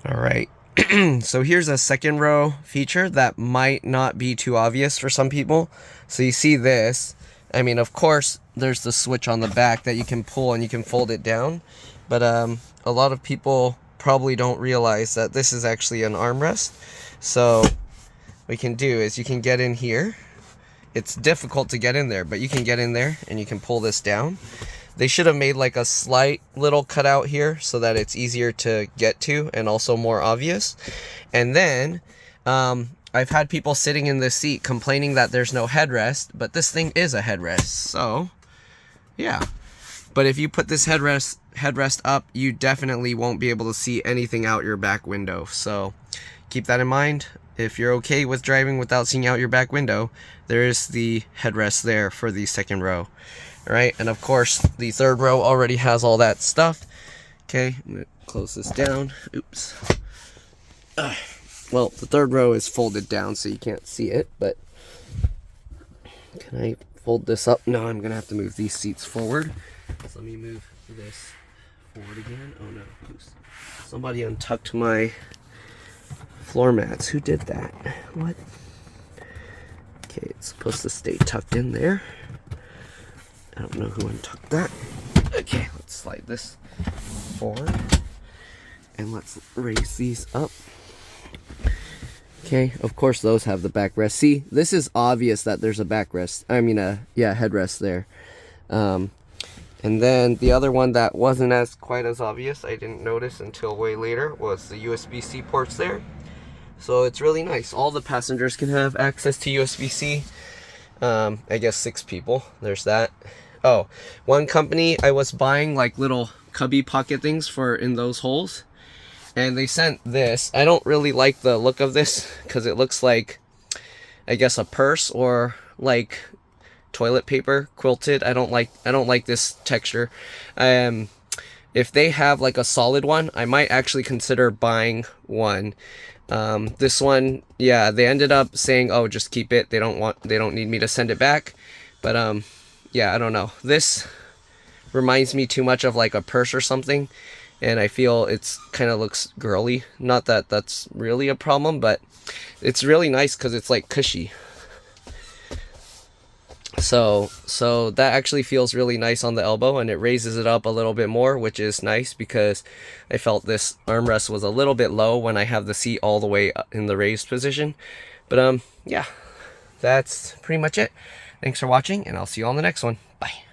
All right. So here's a second row feature that might not be too obvious for some people. So you see this. I mean, of course, there's the switch on the back that you can pull and you can fold it down. But a lot of people probably don't realize that this is actually an armrest. So what you can do is you can get in here. It's difficult to get in there, but you can get in there and you can pull this down. They should have made like a slight little cutout here so that it's easier to get to and also more obvious. And then I've had people sitting in this seat complaining that there's no headrest, but this thing is a headrest. So yeah, but if you put this headrest up, you definitely won't be able to see anything out your back window. So keep that in mind. If you're okay with driving without seeing out your back window, there is the headrest there for the second row. All right, and of course the third row already has all that stuff. Okay, I'm gonna close this down. Oops. Well, the third row is folded down so you can't see it, but can I fold this up? No, I'm gonna have to move these seats forward. So let me move this forward again. Oh no, somebody untucked my floor mats. Who did that? What? Okay, it's supposed to stay tucked in there. I don't know who untucked that. Okay, let's slide this forward. And let's raise these up. Okay, of course those have the backrest. See, this is obvious that there's a backrest. I mean, yeah, headrest there. And then the other one that wasn't quite as obvious, I didn't notice until way later, was the USB-C ports there. So it's really nice. All the passengers can have access to USB-C. I guess 6 people. There's that. Oh, one company I was buying like little cubby pocket things for in those holes, and they sent this. I don't really like the look of this because it looks like, I guess, a purse or like toilet paper quilted. I don't like this texture. If they have like a solid one, I might actually consider buying one. This one, yeah, they ended up saying, oh, just keep it. They don't need me to send it back. But yeah, I don't know. This reminds me too much of like a purse or something, and I feel it's kind of looks girly. Not that that's really a problem, but it's really nice because it's like cushy. So that actually feels really nice on the elbow, and it raises it up a little bit more, which is nice because I felt this armrest was a little bit low when I have the seat all the way in the raised position. But yeah, that's pretty much it. Thanks for watching, and I'll see you on the next one. Bye.